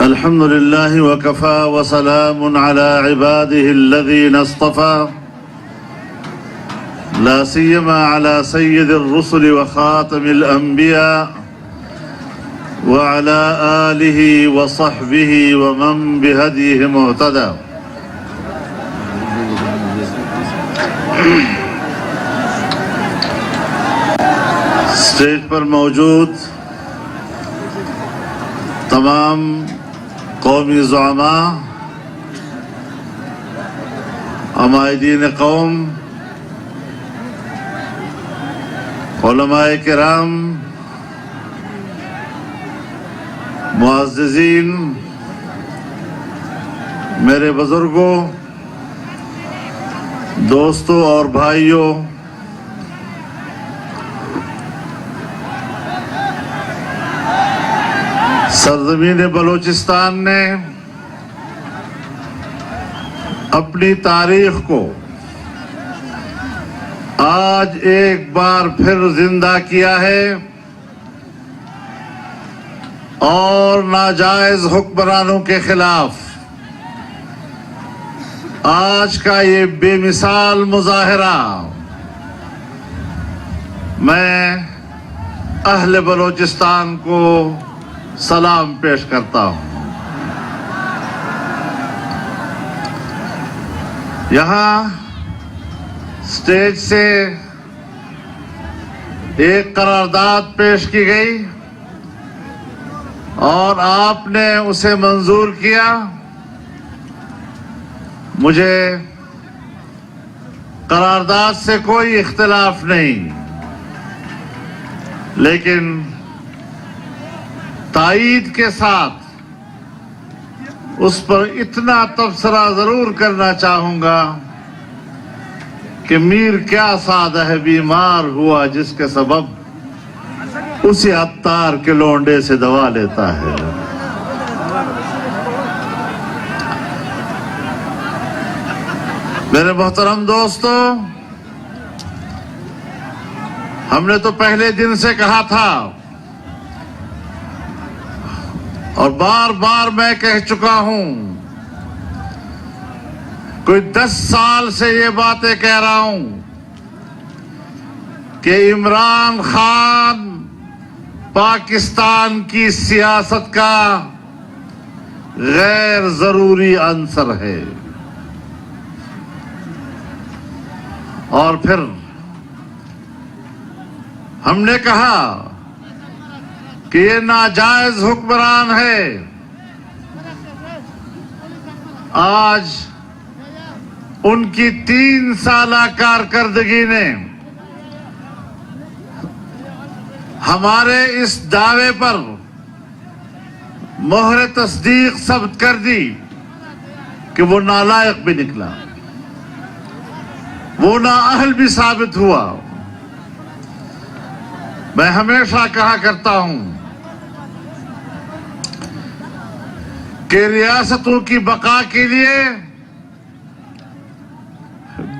الحمد لله وكفى وسلام على عباده الذين اصطفى لا سيما على سيد الرسل وخاتم الأنبياء وعلى آله وصحبه ومن بهديه مهتدى. اسٹیج پر موجود تمام قومی زعماء، عمائدین قوم، علماء کرام، معززین، میرے بزرگوں، دوستوں اور بھائیوں، سرزمین بلوچستان نے اپنی تاریخ کو آج ایک بار پھر زندہ کیا ہے اور ناجائز حکمرانوں کے خلاف آج کا یہ بے مثال مظاہرہ میں اہل بلوچستان کو سلام پیش کرتا ہوں۔ یہاں اسٹیج سے ایک قرارداد پیش کی گئی اور آپ نے اسے منظور کیا۔ مجھے قرارداد سے کوئی اختلاف نہیں، لیکن تائید کے ساتھ اس پر اتنا تبصرہ ضرور کرنا چاہوں گا کہ میر کیا سادہ ہے بیمار ہوا جس کے سبب اسی عطار کے لونڈے سے دوا لیتا ہے۔ میرے محترم دوستو، ہم نے تو پہلے دن سے کہا تھا اور بار بار میں کہہ چکا ہوں، کوئی 10 سال سے یہ باتیں کہہ رہا ہوں کہ عمران خان پاکستان کی سیاست کا غیر ضروری عنصر ہے۔ اور پھر ہم نے کہا کہ یہ ناجائز حکمران ہے۔ آج ان کی 3 سالہ کارکردگی نے ہمارے اس دعوے پر مہر تصدیق ثبت کر دی کہ وہ نالائق بھی نکلا، وہ نااہل بھی ثابت ہوا۔ میں ہمیشہ کہا کرتا ہوں کہ ریاستوں کی بقا کے لیے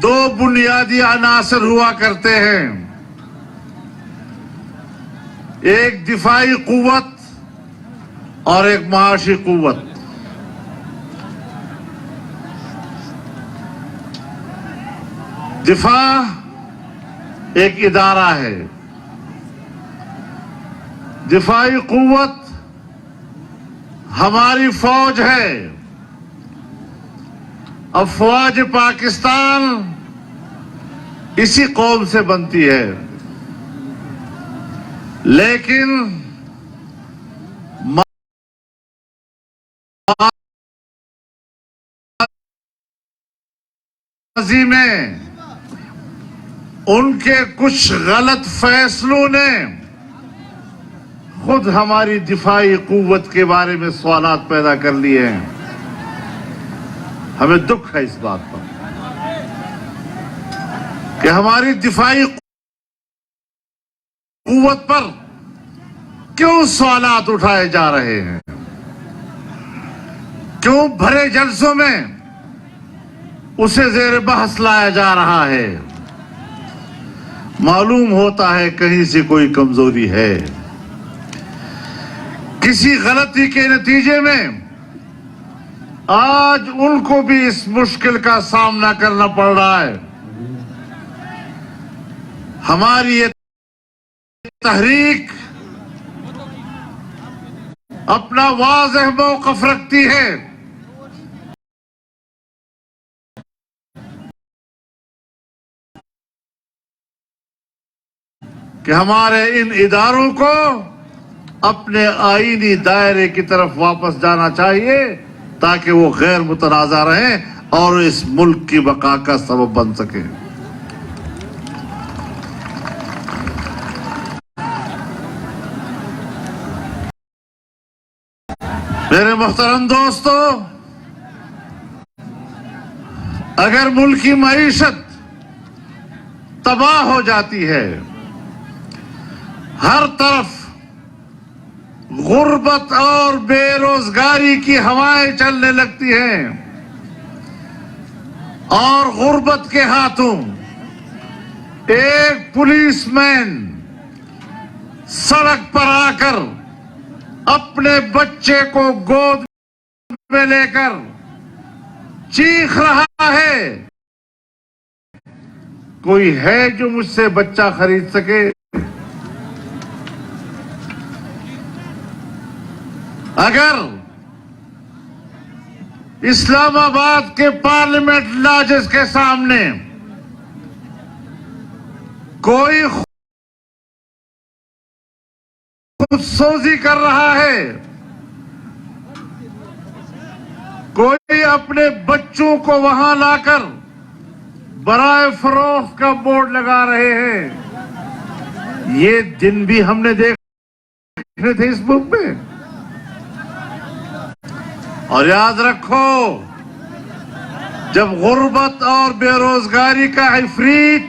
2 بنیادی عناصر ہوا کرتے ہیں، ایک دفاعی قوت اور ایک معاشی قوت۔ دفاع ایک ادارہ ہے، دفاعی قوت ہماری فوج ہے۔ افواج پاکستان اسی قوم سے بنتی ہے، لیکن ماضی میں ان کے کچھ غلط فیصلوں نے خود ہماری دفاعی قوت کے بارے میں سوالات پیدا کر لیے ہیں۔ ہمیں دکھ ہے اس بات پر کہ ہماری دفاعی قوت پر کیوں سوالات اٹھائے جا رہے ہیں، کیوں بھرے جلسوں میں اسے زیر بحث لایا جا رہا ہے۔ معلوم ہوتا ہے کہیں سے کوئی کمزوری ہے، کسی غلطی کے نتیجے میں آج ان کو بھی اس مشکل کا سامنا کرنا پڑ رہا ہے. ہماری یہ تحریک اپنا واضح موقف رکھتی ہے کہ ہمارے ان اداروں کو اپنے آئینی دائرے کی طرف واپس جانا چاہیے تاکہ وہ غیر متنازع رہیں اور اس ملک کی بقا کا سبب بن سکے. میرے محترم دوستو، اگر ملک کی معیشت تباہ ہو جاتی ہے، ہر طرف غربت اور بے روزگاری کی ہوائیں چلنے لگتی ہیں اور غربت کے ہاتھوں ایک پولیس مین سڑک پر آ کر اپنے بچے کو گود میں لے کر چیخ رہا ہے، کوئی ہے جو مجھ سے بچہ خرید سکے؟ اگر اسلام آباد کے پارلیمنٹ لاجز کے سامنے کوئی خود سوزی کر رہا ہے، کوئی اپنے بچوں کو وہاں لا کر برائے فروخت کا بورڈ لگا رہے ہیں، یہ دن بھی ہم نے دیکھے تھے اس ملک میں. اور یاد رکھو، جب غربت اور بے روزگاری کا عفریت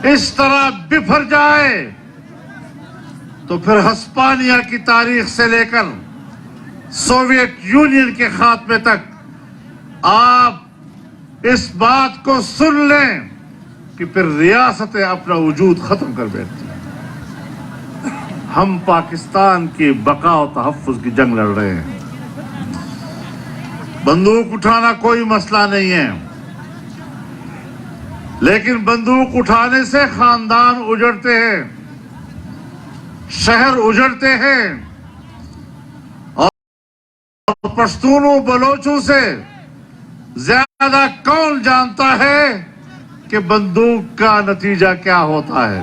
اس طرح بفر جائے تو پھر ہسپانیہ کی تاریخ سے لے کر سوویت یونین کے خاتمے تک آپ اس بات کو سن لیں کہ پھر ریاستیں اپنا وجود ختم کر بیٹھتی ہیں. ہم پاکستان کی بقا و تحفظ کی جنگ لڑ رہے ہیں. بندوق اٹھانا کوئی مسئلہ نہیں ہے، لیکن بندوق اٹھانے سے خاندان اجڑتے ہیں، شہر اجڑتے ہیں، اور پشتونوں بلوچوں سے زیادہ کون جانتا ہے کہ بندوق کا نتیجہ کیا ہوتا ہے.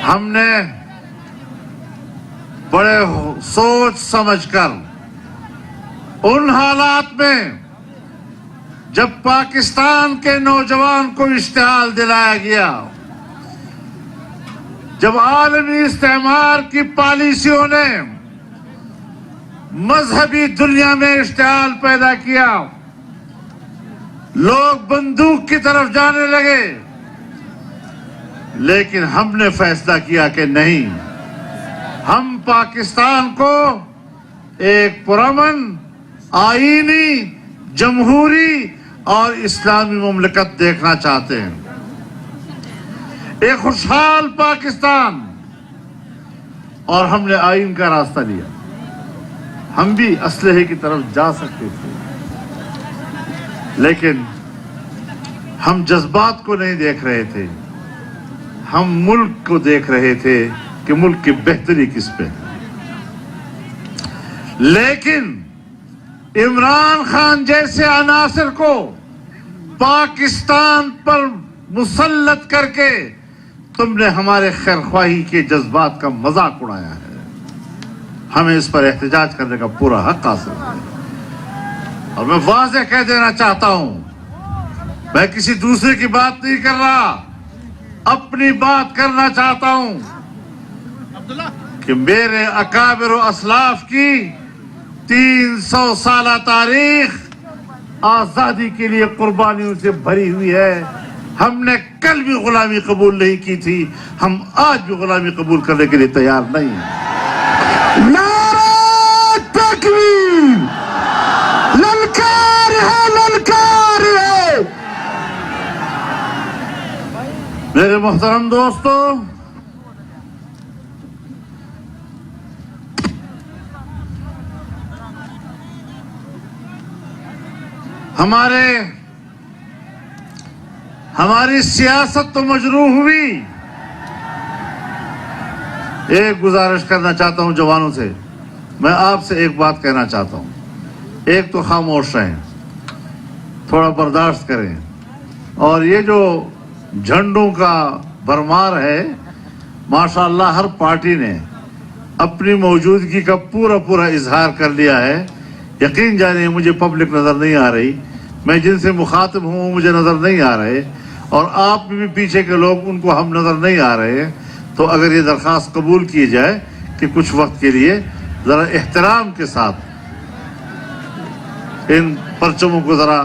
ہم نے بڑے سوچ سمجھ کر ان حالات میں جب پاکستان کے نوجوان کو اشتعال دلایا گیا، جب عالمی استعمار کی پالیسیوں نے مذہبی دنیا میں اشتعال پیدا کیا، لوگ بندوق کی طرف جانے لگے، لیکن ہم نے فیصلہ کیا کہ نہیں، ہم پاکستان کو ایک پرامن، آئینی، جمہوری اور اسلامی مملکت دیکھنا چاہتے ہیں، ایک خوشحال پاکستان. اور ہم نے آئین کا راستہ لیا. ہم بھی اسلحے کی طرف جا سکتے تھے، لیکن ہم جذبات کو نہیں دیکھ رہے تھے، ہم ملک کو دیکھ رہے تھے کہ ملک کی بہتری کس پہ. لیکن عمران خان جیسے عناصر کو پاکستان پر مسلط کر کے تم نے ہمارے خیرخواہی کے جذبات کا مذاق اڑایا ہے. ہمیں اس پر احتجاج کرنے کا پورا حق حاصل ہے. اور میں واضح کہہ دینا چاہتا ہوں، میں کسی دوسرے کی بات نہیں کر رہا، اپنی بات کرنا چاہتا ہوں کہ میرے اکابر و اسلاف کی 300 سالہ تاریخ آزادی کے لیے قربانیوں سے بھری ہوئی ہے. ہم نے کل بھی غلامی قبول نہیں کی تھی، ہم آج بھی غلامی قبول کرنے کے لیے تیار نہیں ہیں. نعرہ تکبیر! للکار ہے، للکار ہے! میرے محترم دوستو، ہماری سیاست تو مجروح ہوئی. ایک گزارش کرنا چاہتا ہوں جوانوں سے، میں آپ سے ایک بات کہنا چاہتا ہوں. ایک تو خاموش رہیں، تھوڑا برداشت کریں، اور یہ جو جھنڈوں کا بھرمار ہے، ماشاءاللہ ہر پارٹی نے اپنی موجودگی کا پورا اظہار کر لیا ہے. یقین جانیے مجھے پبلک نظر نہیں آ رہی، میں جن سے مخاطب ہوں وہ مجھے نظر نہیں آ رہے، اور آپ میں بھی پیچھے کے لوگ ان کو ہم نظر نہیں آ رہے. تو اگر یہ درخواست قبول کی جائے کہ کچھ وقت کے لیے ذرا احترام کے ساتھ ان پرچموں کو ذرا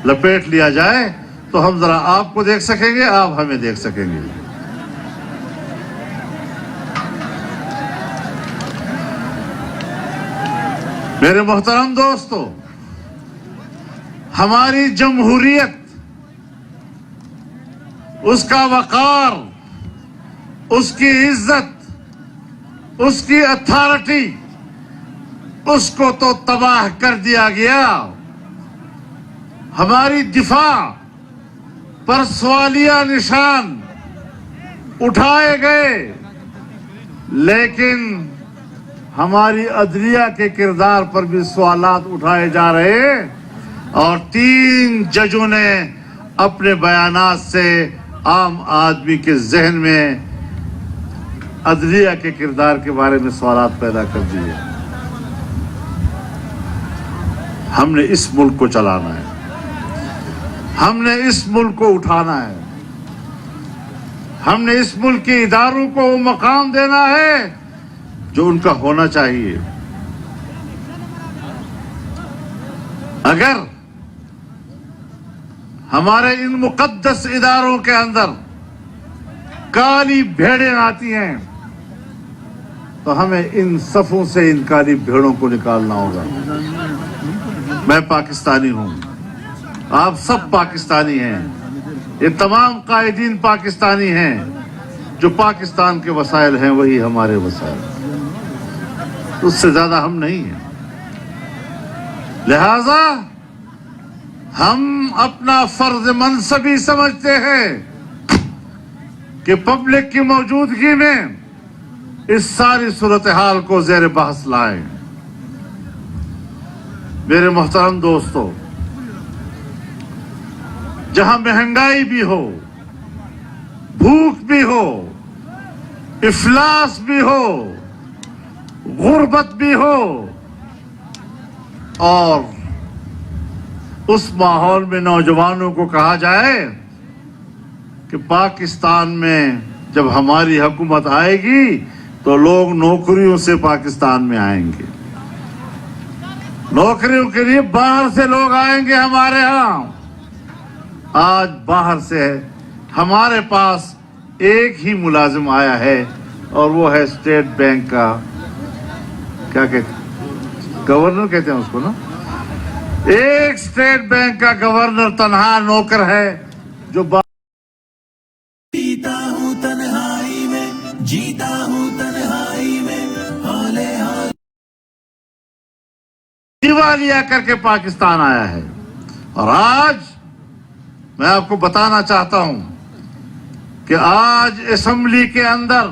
لپیٹ لیا جائے تو ہم ذرا آپ کو دیکھ سکیں گے، آپ ہمیں دیکھ سکیں گے. میرے محترم دوستو، ہماری جمہوریت، اس کا وقار، اس کی عزت، اس کی اتھارٹی، اس کو تو تباہ کر دیا گیا. ہماری دفاع پر سوالیہ نشان اٹھائے گئے، لیکن ہماری عدلیہ کے کردار پر بھی سوالات اٹھائے جا رہے ہیں، اور 3 ججوں نے اپنے بیانات سے عام آدمی کے ذہن میں عدلیہ کے کردار کے بارے میں سوالات پیدا کر دیے. ہم نے اس ملک کو چلانا ہے، ہم نے اس ملک کو اٹھانا ہے، ہم نے اس ملک کے اداروں کو وہ مقام دینا ہے جو ان کا ہونا چاہیے. اگر ہمارے ان مقدس اداروں کے اندر کالی بھیڑیں آتی ہیں تو ہمیں ان صفوں سے ان کالی بھیڑوں کو نکالنا ہوگا. میں پاکستانی ہوں، آپ سب پاکستانی ہیں، یہ تمام قائدین پاکستانی ہیں. جو پاکستان کے وسائل ہیں وہی ہمارے وسائل، اس سے زیادہ ہم نہیں ہیں. لہذا ہم اپنا فرض منصبی سمجھتے ہیں کہ پبلک کی موجودگی میں اس ساری صورتحال کو زیر بحث لائیں. میرے محترم دوستو، جہاں مہنگائی بھی ہو، بھوک بھی ہو، افلاس بھی ہو، غربت بھی ہو، اور اس ماحول میں نوجوانوں کو کہا جائے کہ پاکستان میں جب ہماری حکومت آئے گی تو لوگ نوکریوں سے پاکستان میں آئیں گے، نوکریوں کے لیے باہر سے لوگ آئیں گے ہمارے ہاں. آج باہر سے ہمارے پاس ایک ہی ملازم آیا ہے، اور وہ ہے اسٹیٹ بینک کا، کیا کہتے ہیں، گورنر کہتے ہیں اس کو نا. ایک اسٹیٹ بینک کا گورنر تنہا نوکر ہے جو جیتا ہوں تنہائی میں، جیتا ہوں تنہائی میں، ہولے ہولے دیوالیہ کر کے پاکستان آیا ہے. اور آج میں آپ کو بتانا چاہتا ہوں کہ آج اسمبلی کے اندر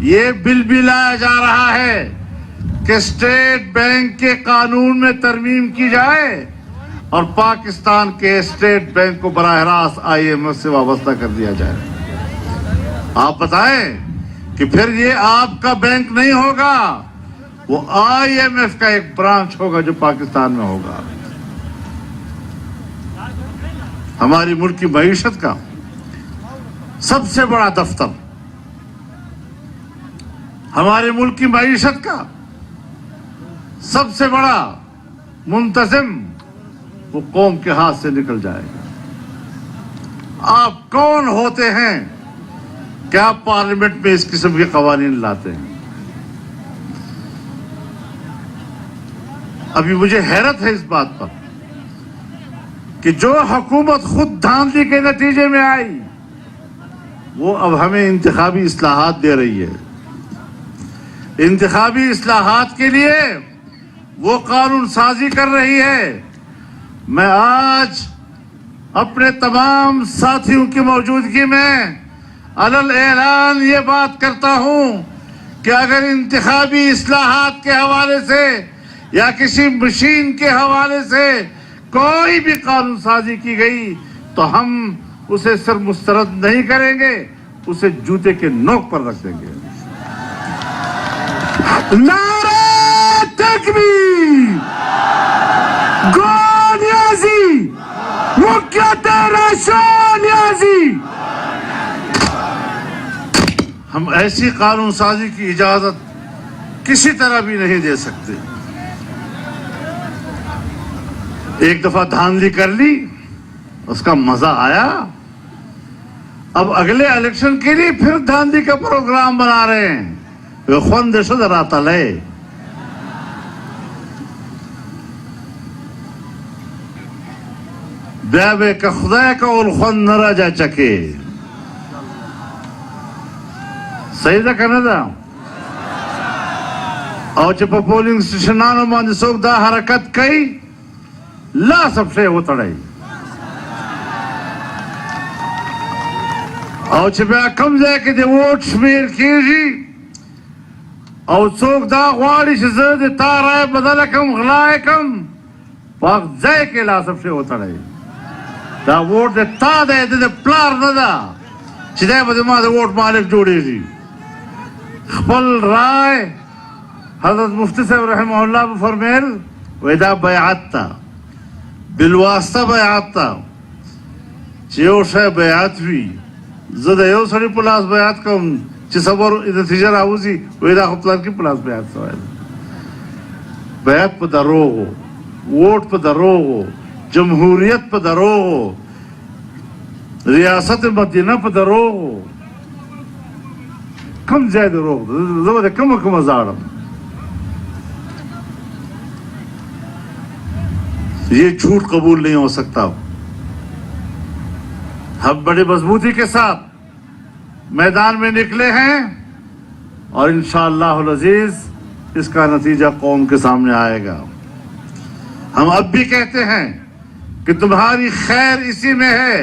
یہ بل بھی لایا جا رہا ہے کہ اسٹیٹ بینک کے قانون میں ترمیم کی جائے اور پاکستان کے اسٹیٹ بینک کو براہ راست IMF سے وابستہ کر دیا جائے. آپ بتائیں کہ پھر یہ آپ کا بینک نہیں ہوگا، وہ IMF کا ایک برانچ ہوگا جو پاکستان میں ہوگا. ہماری ملک کی معیشت کا سب سے بڑا دفتر، ہمارے ملک کی معیشت کا سب سے بڑا منتظم وہ قوم کے ہاتھ سے نکل جائے گا. آپ کون ہوتے ہیں کہ آپ پارلیمنٹ میں اس قسم کے قوانین لاتے ہیں؟ ابھی مجھے حیرت ہے اس بات پر کہ جو حکومت خود دھاندلی کے نتیجے میں آئی وہ اب ہمیں انتخابی اصلاحات دے رہی ہے. انتخابی اصلاحات کے لیے وہ قانون سازی کر رہی ہے. میں آج اپنے تمام ساتھیوں کی موجودگی میں علل اعلان یہ بات کرتا ہوں کہ اگر انتخابی اصلاحات کے حوالے سے یا کسی مشین کے حوالے سے کوئی بھی قانون سازی کی گئی تو ہم اسے صرف مسترد نہیں کریں گے، اسے جوتے کے نوک پر رکھ دیں گے۔ نعرہ تکبیر! گو نیازی! مکیت رشا نیازی! ہم ایسی قانون سازی کی اجازت کسی طرح بھی نہیں دے سکتے۔ ایک دفعہ دھاندلی کر لی، اس کا مزہ آیا، اب اگلے الیکشن کے لیے پھر دھاندلی کا پروگرام بنا رہے ہیں۔ خوند شد راتلے بیا بے کا خدا کا الخوند نہ راجا چکے، صحیح دا کنه دا؟ او چې په پولینګ سټیشنانو باندې څوک دا حرکت کوي لا سب شی وتړی، او چې بیا کوم ځای کې د ووټ شمیر کیږي او څوک دا غواړي چې زه د تا رایه بدله کړم، غلا یې کړم، په هغه ځای کې لا سب شی وتړی. دا ووټ د تا دی، د پلار نه ده چې دی به زما د ووټ مالک جوړېږي. خپل رائے حضرت مفتی صاحب رحمہ اللہ به فرمیل وی دا بیعت تا، بالواسطه بیعت تا، چې یو شی بیعت وي، زه د یو سړي په لاس بیعت کوم چې صبر نتیجه راوځي، وی دا خو پلار کې په لاس بیعت شوی دی. بیعت په دروغو، ووټ په دروغو، جمهوریت په دروغو، ریاست مدینه په دروغو، کم ځای دروغ ده؟ زه به د کومه زاړم؟ یہ جھوٹ قبول نہیں ہو سکتا. ہم بڑی مضبوطی کے ساتھ میدان میں نکلے ہیں اور انشاءاللہ العزیز اس کا نتیجہ قوم کے سامنے آئے گا. ہم اب بھی کہتے ہیں کہ تمہاری خیر اسی میں ہے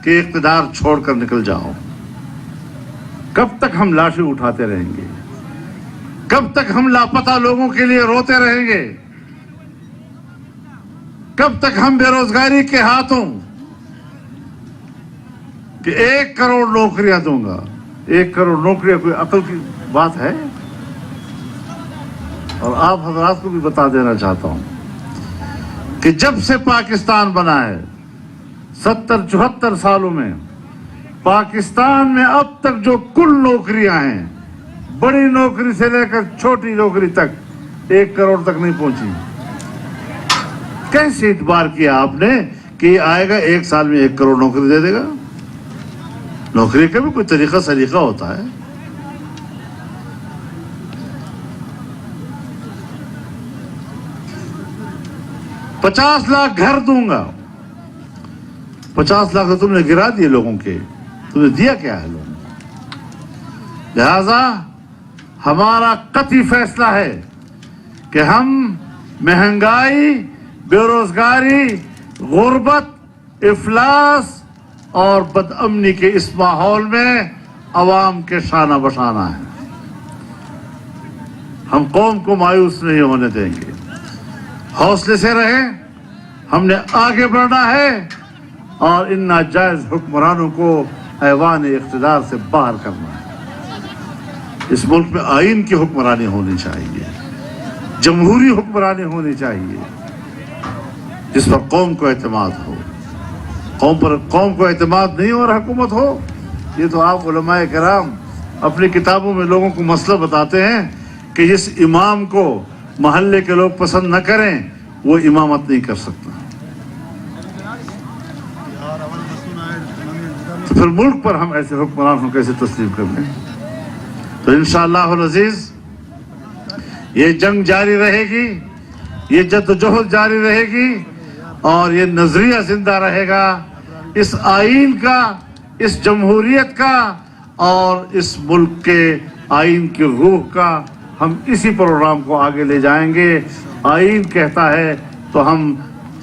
کہ اقتدار چھوڑ کر نکل جاؤ. کب تک ہم لاشیں اٹھاتے رہیں گے؟ کب تک ہم لاپتہ لوگوں کے لیے روتے رہیں گے؟ کب تک ہم بے روزگاری کے ہاتھوں کہ 1 کروڑ نوکریاں دوں گا؟ 1 کروڑ نوکریاں کوئی عقل کی بات ہے؟ اور آپ حضرات کو بھی بتا دینا چاہتا ہوں کہ جب سے پاکستان بنا ہے 70-74 سالوں میں پاکستان میں اب تک جو کل نوکریاں ہیں، بڑی نوکری سے لے کر چھوٹی نوکری تک 1 کروڑ تک نہیں پہنچی. کیسے اعتبار کیا آپ نے کہ یہ آئے گا 1 سال میں 1 کروڑ نوکری دے دے گا؟ نوکری کا بھی کوئی طریقہ سلیقہ ہوتا ہے. $50 لاکھ گھر دوں گا. 50 لاکھ تو تم نے گرا دیے لوگوں کے، تم نے دیا کیا ہے لوگوں کو؟ لہذا ہمارا قطعی فیصلہ ہے کہ ہم مہنگائی، بے روزگاری، غربت، افلاس اور بد امنی کے اس ماحول میں عوام کے شانہ بشانہ ہیں. ہم قوم کو مایوس نہیں ہونے دیں گے. حوصلے سے رہیں، ہم نے آگے بڑھنا ہے اور ان ناجائز حکمرانوں کو ایوان اقتدار سے باہر کرنا ہے. اس ملک میں آئین کی حکمرانی ہونی چاہیے، جمہوری حکمرانی ہونی چاہیے جس پر قوم کو اعتماد ہو. قوم کو اعتماد نہیں اور حکومت ہو، یہ تو آپ علماء کرام اپنی کتابوں میں لوگوں کو مسئلہ بتاتے ہیں کہ جس امام کو محلے کے لوگ پسند نہ کریں وہ امامت نہیں کر سکتا. تو پھر ملک پر ہم ایسے حکمران کو کیسے تسلیم کر لیں؟ تو انشاءاللہ العزیز یہ جنگ جاری رہے گی، یہ جدوجہد جاری رہے گی اور یہ نظریہ زندہ رہے گا. اس آئین کا، اس جمہوریت کا اور اس ملک کے آئین کی روح کا ہم اسی پروگرام کو آگے لے جائیں گے. آئین کہتا ہے تو ہم